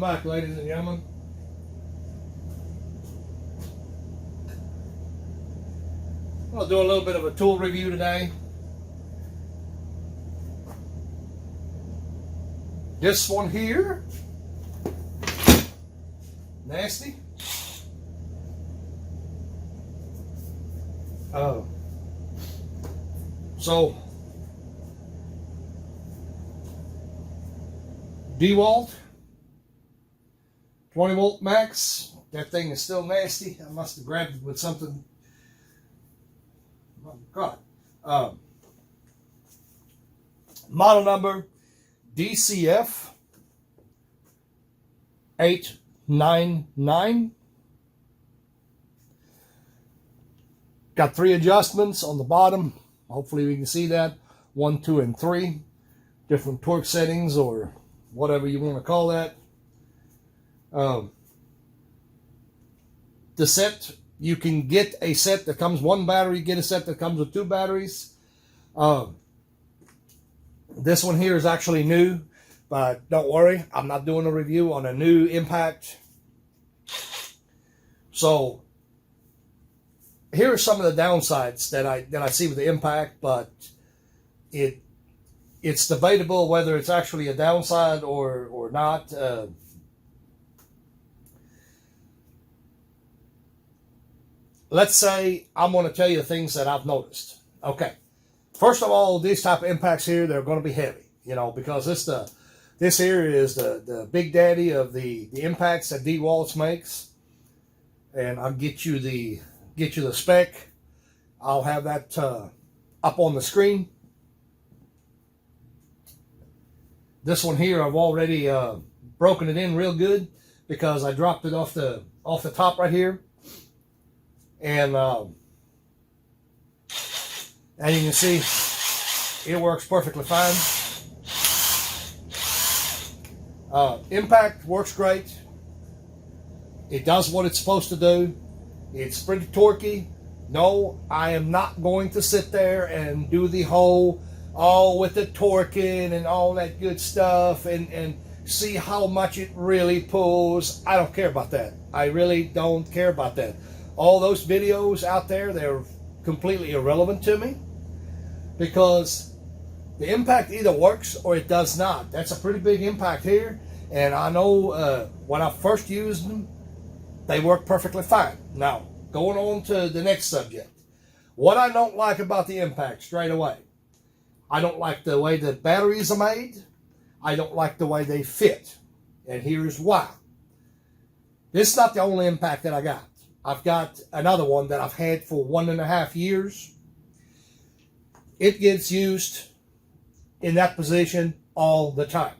Welcome back, ladies and gentlemen. I'll do a little bit of a tool review today. This one here, nasty. So DeWalt 20 volt max. That thing is still nasty. I must have grabbed it with something. Oh God. Model number DCF899. Got 3 adjustments on the bottom. Hopefully we can see that. 1, 2, and 3. Different torque settings or whatever you want to call that. The set, you can get a set that comes 1 battery, get a set that comes with 2 batteries. This one here is actually new, but don't worry, I'm not doing a review on a new Impact. So here are some of the downsides that I see with the Impact, but it's debatable whether it's actually a downside or not. Let's say I'm going to tell you the things that I've noticed. Okay, first of all, these type of Impacts here, they're going to be heavy, you know, because this here is the big daddy of the Impacts that DeWalt makes, and I'll get you the spec. I'll have that up on the screen. This one here, I've already broken it in real good because I dropped it off the top right here, and you can see it works perfectly fine. Impact works great. It does what it's supposed to do. It's pretty torquey. No, I am not going to sit there and do the whole with the torquing and all that good stuff and see how much it really pulls. I don't care about that. I really don't care about that. All those videos out there, they're completely irrelevant to me because the Impact either works or it does not. That's a pretty big Impact here, and I know when I first used them, they work perfectly fine. Now, going on to the next subject. What I don't like about the Impact straight away, I don't like the way the batteries are made. I don't like the way they fit. And here's why. This is not the only Impact that I got. I've got another one that I've had for 1.5 years. It gets used in that position all the time.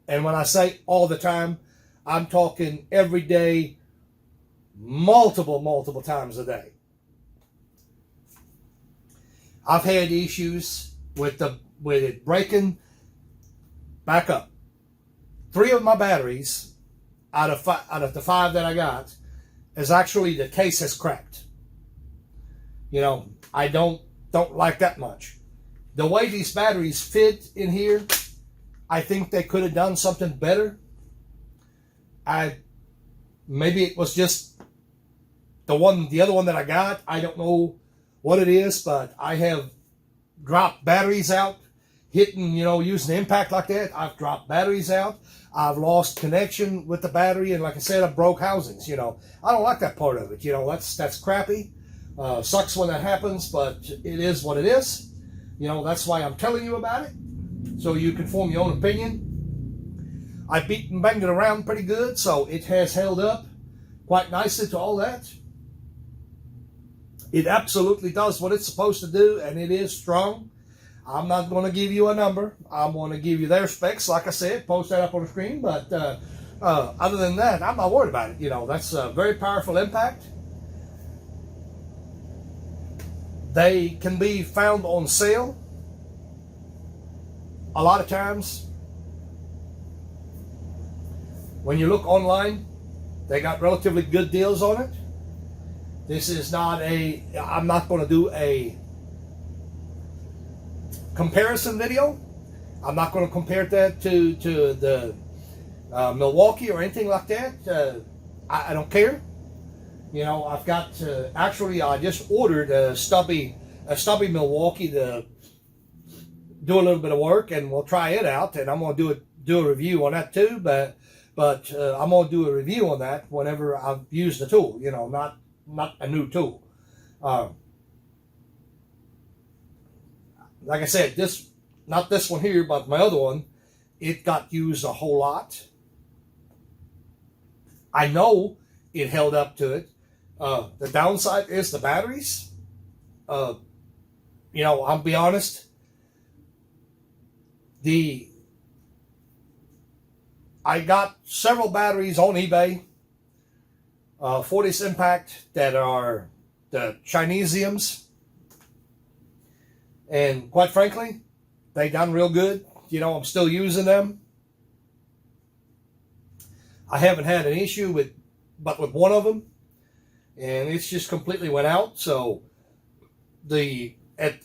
And when I say all the time, I'm talking every day, multiple times a day. I've had issues with it breaking back up. 3 of my batteries out of the 5 that I got is actually the case has cracked. You know, I don't like that much. The way these batteries fit in here, I think they could have done something better. Maybe it was just the other one that I got. I don't know what it is, but I have dropped batteries out, using the Impact like that. I've dropped batteries out. I've lost connection with the battery, and like I said, I broke housings. I don't like that part of it. That's crappy. Sucks when that happens, but it is what it is. That's why I'm telling you about it, so you can form your own opinion. I beat and banged it around pretty good, so it has held up quite nicely to all that. It absolutely does what it's supposed to do, and it is strong. I'm not going to give you a number. I'm going to give you their specs. Like I said, post that up on the screen. But other than that, I'm not worried about it. That's a very powerful Impact. They can be found on sale a lot of times. When you look online, they got relatively good deals on it. This is not I'm not going to do a comparison video. I'm not going to compare that to Milwaukee or anything like that, I don't care. You know, I've got actually I just ordered a stubby Milwaukee to do a little bit of work, and we'll try it out, and I'm gonna do a review on that too. But I'm gonna do a review on that whenever I've used the tool. You know, not a new tool. Like I said, not this one here, but my other one, it got used a whole lot. I know it held up to it. The downside is the batteries. You know, I'll be honest. I got several batteries on eBay for this Impact that are the Chinesiums. And quite frankly, they done real good. You know, I'm still using them. I haven't had an issue with one of them, and it's just completely went out. So at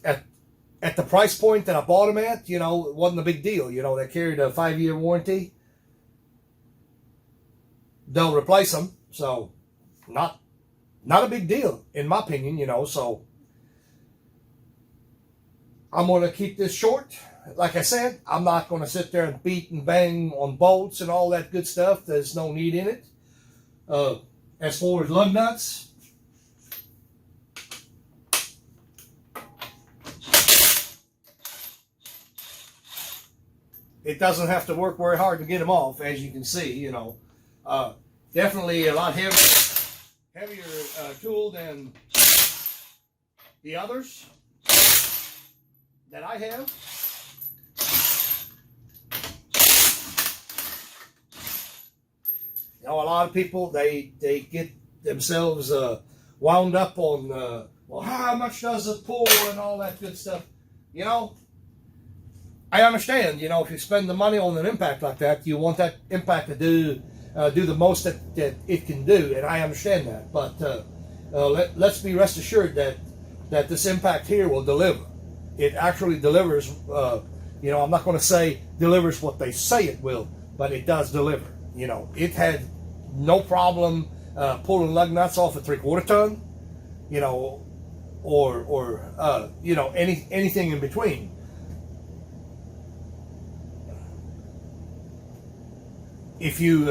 the price point that I bought them at, you know, it wasn't a big deal. You know, they carried a 5-year warranty. They'll replace them, so not a big deal in my opinion. You know, so I'm going to keep this short. Like I said, I'm not going to sit there and beat and bang on bolts and all that good stuff. There's no need in it. As far as lug nuts, it doesn't have to work very hard to get them off, as you can see. You know, definitely a lot heavier tool than the others that I have. You know, a lot of people, they get themselves wound up on, well, how much does it pull and all that good stuff. You know, I understand, you know, if you spend the money on an Impact like that, you want that Impact to do the most that it can do, and I understand that. But let's be rest assured that this Impact here will deliver. It actually delivers, you know, I'm not going to say delivers what they say it will, but it does deliver. You know, it had no problem pulling lug nuts off a 3/4 ton, you know, or you know, anything in between. If you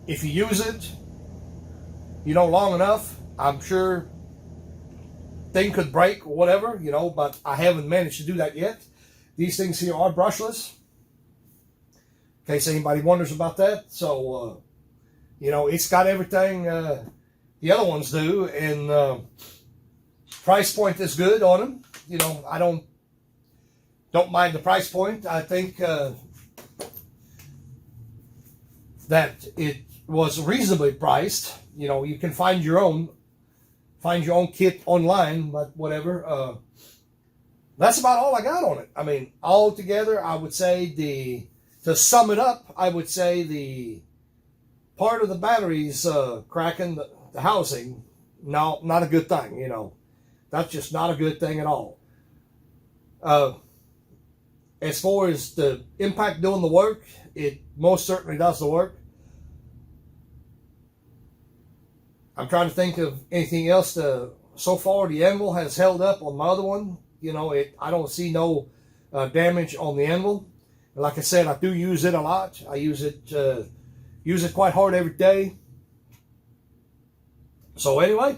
use it, you know, long enough, I'm sure thing could break or whatever, you know, but I haven't managed to do that yet. These things here are brushless, in case anybody wonders about that. So, you know, it's got everything the other ones do, and price point is good on them. You know, I don't mind the price point. I think that it was reasonably priced. You know, you can find your own kit online, but whatever. That's about all I got on it. I mean, altogether, I would say to sum it up, I would say the part of the batteries cracking the housing, no, not a good thing. You know, that's just not a good thing at all. As far as the Impact doing the work, it most certainly does the work. I'm trying to think of anything else. So far, the anvil has held up on my other one. You know, I don't see no damage on the anvil. Like I said, I do use it a lot. I use it quite hard every day. So anyway,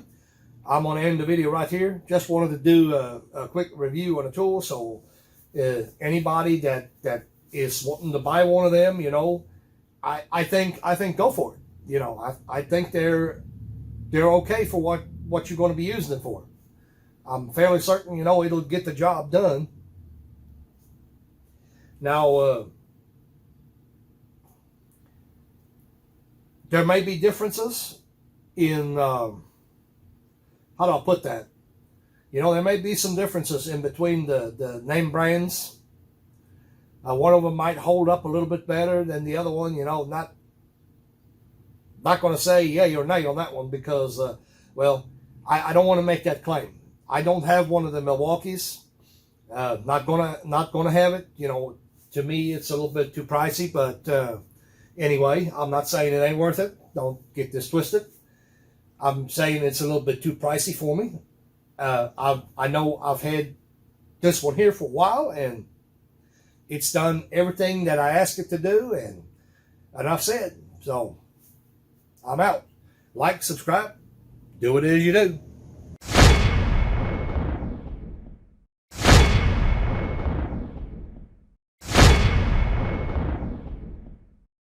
I'm going to end the video right here. Just wanted to do a quick review on a tool. So anybody that is wanting to buy one of them, you know, I think go for it. You know, I think they're okay for what you're going to be using it for. I'm fairly certain, you know, it'll get the job done. Now, there may be differences in, how do I put that? You know, there may be some differences in between the name brands. One of them might hold up a little bit better than the other one. You know, not going to say yay or nay on that one because, well, I don't want to make that claim. I don't have one of the Milwaukees. Not gonna have it. You know, To me, it's a little bit too pricey, but anyway, I'm not saying it ain't worth it. Don't get this twisted. I'm saying it's a little bit too pricey for me. I know I've had this one here for a while, and it's done everything that I asked it to do, and enough said. So I'm out. Like, subscribe, do what it is you do.